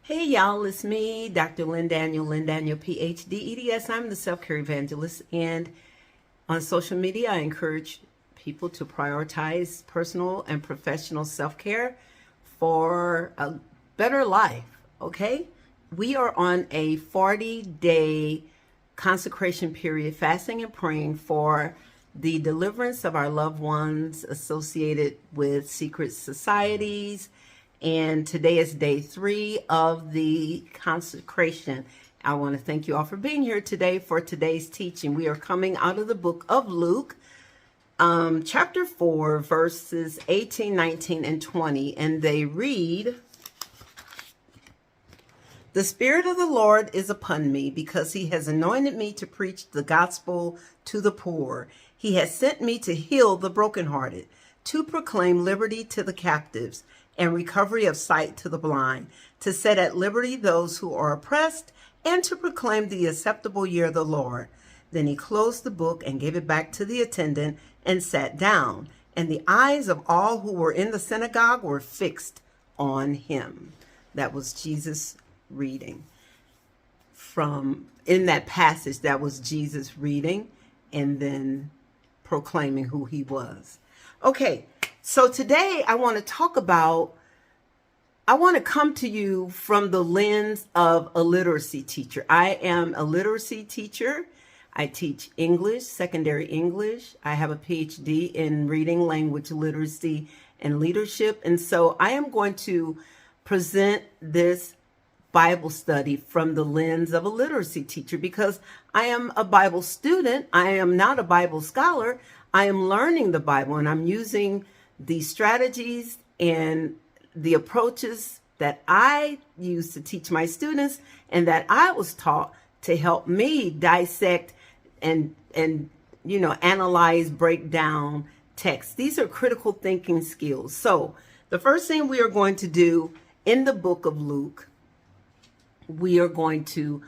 Hey y'all, it's me, Dr. Lynn Daniel, PhD, EDS. I'm the self-care evangelist, and on social media, I encourage people to prioritize personal and professional self-care for a better life, okay? We are on a 40-day consecration period, fasting and praying for the deliverance of our loved ones associated with secret societies. And today is day 3 of the consecration. I want to thank you all for being here today for today's teaching. We are coming out of the book of Luke, chapter 4, verses 18, 19, and 20. And they read, "The Spirit of the Lord is upon me, because he has anointed me to preach the gospel to the poor. He has sent me to heal the brokenhearted, to proclaim liberty to the captives, and recovery of sight to the blind, to set at liberty those who are oppressed, and to proclaim the acceptable year of the Lord." Then he closed the book and gave it back to the attendant and sat down. And the eyes of all who were in the synagogue were fixed on him. That was Jesus reading. In that passage, that was Jesus reading and then proclaiming who he was. Okay. So today I want to come to you from the lens of a literacy teacher. I am a literacy teacher. I teach English, secondary English. I have a PhD in reading, language literacy, and leadership. And so I am going to present this Bible study from the lens of a literacy teacher, because I am a Bible student. I am not a Bible scholar. I am learning the Bible, and I'm using the strategies and the approaches that I use to teach my students and that I was taught to help me dissect and analyze, break down text. These are critical thinking skills. So the first thing we are going to do in the book of Luke, we are going to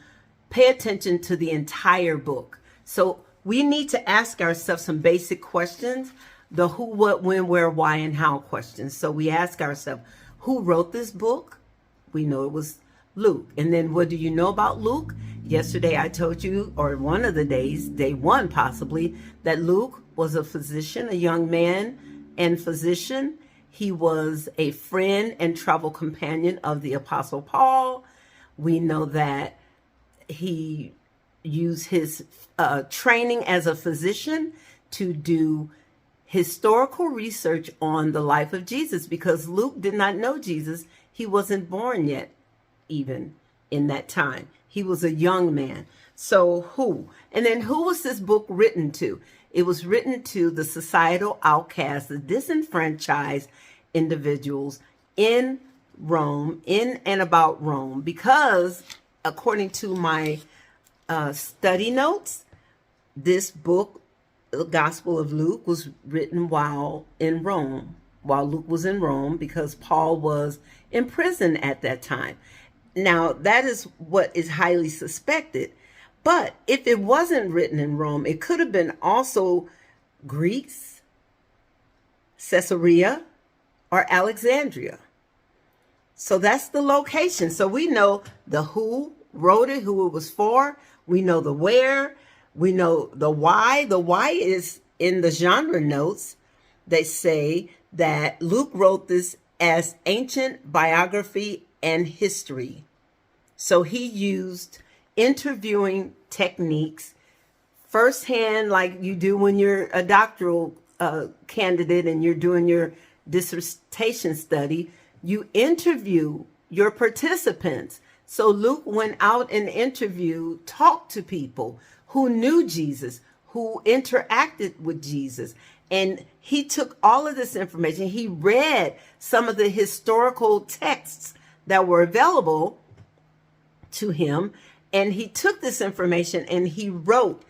pay attention to the entire book. So we need to ask ourselves some basic questions. The who, what, when, where, why, and how questions. So we ask ourselves, who wrote this book? We know it was Luke. And then what do you know about Luke? Yesterday I told you, or one of the days, day 1 possibly, that Luke was a physician, a young man and physician. He was a friend and travel companion of the Apostle Paul. We know that he used his training as a physician to do historical research on the life of Jesus, because Luke did not know Jesus. He wasn't born yet, even in that time. He was a young man. So who? And then who was this book written to? It was written to the societal outcasts, the disenfranchised individuals in Rome, in and about Rome, because according to my study notes, this book, the Gospel of Luke, was written while Luke was in Rome, because Paul was in prison at that time. Now, that is what is highly suspected. But if it wasn't written in Rome, it could have been also Greece, Caesarea, or Alexandria. So that's the location. So we know the who wrote it, who it was for. We know the where. We know the why. The why is in the genre notes. They say that Luke wrote this as ancient biography and history. So he used interviewing techniques firsthand, like you do when you're a doctoral candidate and you're doing your dissertation study. You interview your participants. So Luke went out and interviewed, talked to people who knew Jesus, who interacted with Jesus. And he took all of this information. He read some of the historical texts that were available to him. And he took this information and he wrote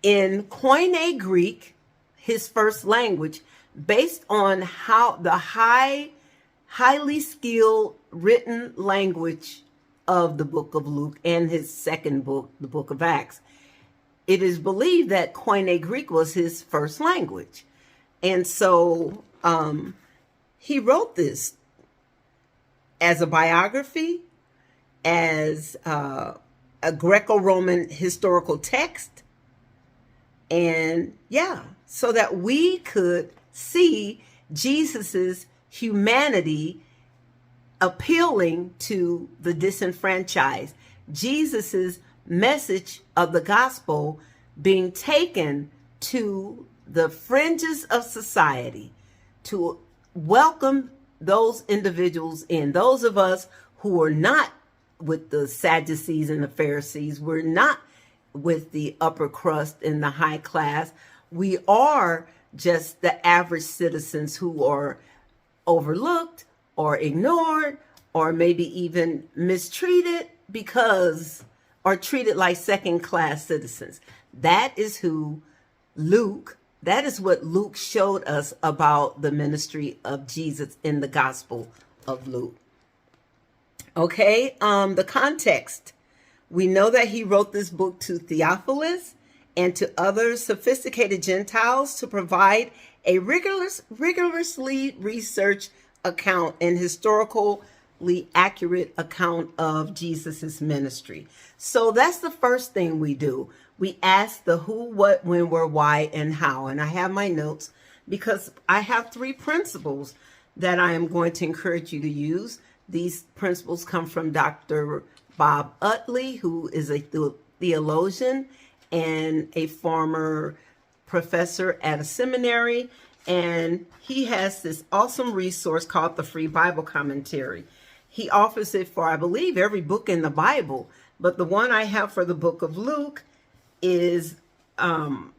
in Koine Greek, his first language, based on how the highly skilled written language of the book of Luke and his second book, the book of Acts. It is believed that Koine Greek was his first language. And so he wrote this as a biography. as a Greco-Roman historical text. And yeah, so that we could see Jesus's humanity appealing to the disenfranchised, Jesus's message of the gospel being taken to the fringes of society to welcome those individuals in. Those of us who are not with the Sadducees and the Pharisees, we're not with the upper crust and the high class. We are just the average citizens who are overlooked or ignored or maybe even mistreated or treated like second-class citizens. That is what Luke showed us about the ministry of Jesus in the Gospel of Luke. Okay, the context. We know that he wrote this book to Theophilus and to other sophisticated Gentiles to provide a rigorously researched account and historically accurate account of Jesus's ministry. So that's the first thing we do. We ask the who, what, when, where, why, and how. And I have my notes because I have 3 principles that I am going to encourage you to use. These principles come from Dr. Bob Utley, who is a theologian and a former professor at a seminary. And he has this awesome resource called the Free Bible Commentary. He offers it for, I believe, every book in the Bible. But the one I have for the book of Luke is an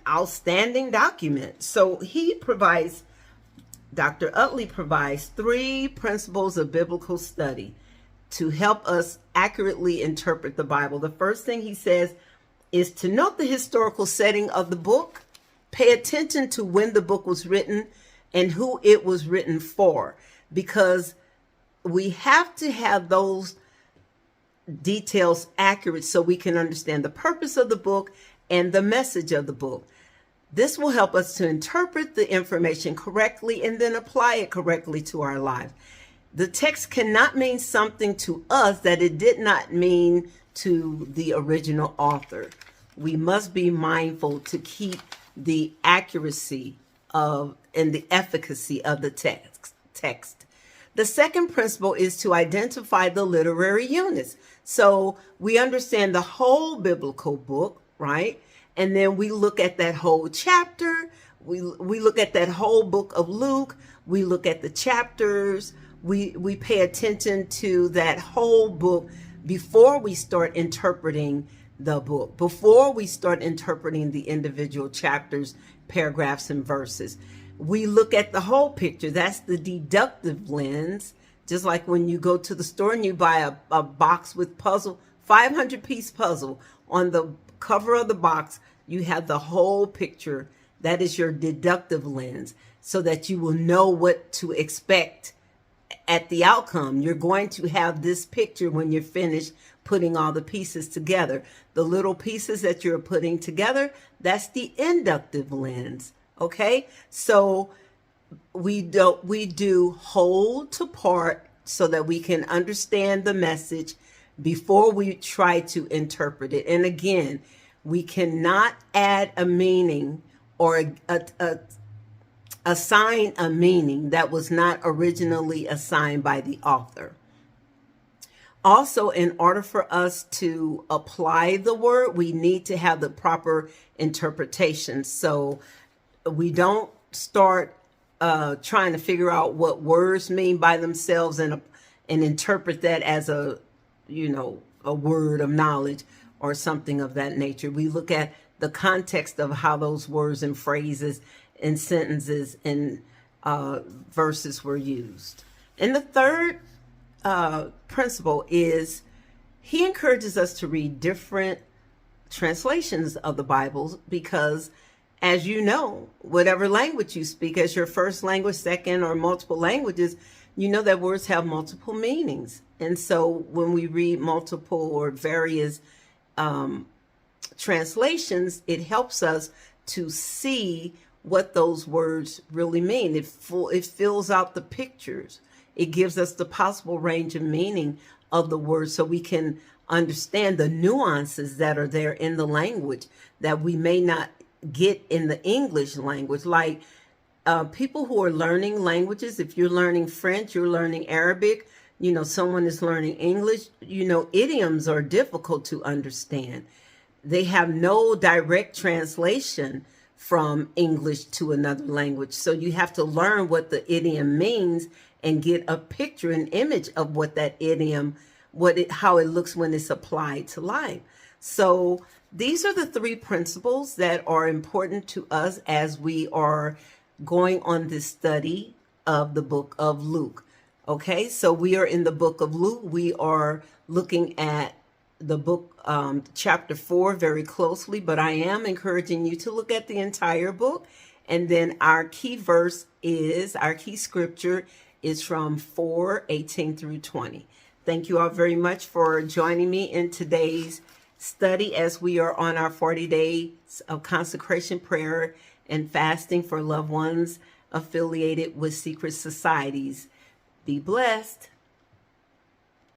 outstanding document. So Dr. Utley provides 3 principles of biblical study to help us accurately interpret the Bible. The first thing he says is to note the historical setting of the book, pay attention to when the book was written and who it was written for, because we have to have those details accurate so we can understand the purpose of the book and the message of the book. This will help us to interpret the information correctly and then apply it correctly to our lives. The text cannot mean something to us that it did not mean to the original author. We must be mindful to keep the accuracy and the efficacy of the text. The second principle is to identify the literary units. So we understand the whole biblical book, right? And then we look at that whole chapter. We look at that whole book of Luke. We look at the chapters. We pay attention to that whole book before we start interpreting the book, before we start interpreting the individual chapters, paragraphs, and verses. We look at the whole picture. That's the deductive lens. Just like when you go to the store and you buy a box with 500-piece puzzle. On the cover of the box, you have the whole picture. That is your deductive lens, so that you will know what to expect at the outcome. You're going to have this picture when you're finished putting all the pieces together. The little pieces that you're putting together, that's the inductive lens. Okay, so we do whole to part so that we can understand the message before we try to interpret it. And again, we cannot add a meaning or assign a meaning that was not originally assigned by the author. Also, in order for us to apply the word, we need to have the proper interpretation. So we don't start trying to figure out what words mean by themselves and interpret that as a word of knowledge or something of that nature. We look at the context of how those words and phrases and sentences and verses were used. And the third principle is he encourages us to read different translations of the Bible because, as you know, whatever language you speak as your first language, second, or multiple languages, you know that words have multiple meanings. And so when we read multiple or various translations, it helps us to see what those words really mean. It fills out the pictures. It gives us the possible range of meaning of the word so we can understand the nuances that are there in the language that we may not get in the English language. Like people who are learning languages, if you're learning French, you're learning Arabic, someone is learning English, idioms are difficult to understand. They have no direct translation from English to another language. So you have to learn what the idiom means and get a picture, an image of what that idiom, how it looks when it's applied to life. So these are the three principles that are important to us as we are going on this study of the book of Luke. Okay, so we are in the book of Luke. We are looking at the book, chapter 4 very closely, but I am encouraging you to look at the entire book. And then our key scripture is from 4:18 through 20. Thank you all very much for joining me in today's study as we are on our 40 days of consecration, prayer, and fasting for loved ones affiliated with secret societies. Be blessed.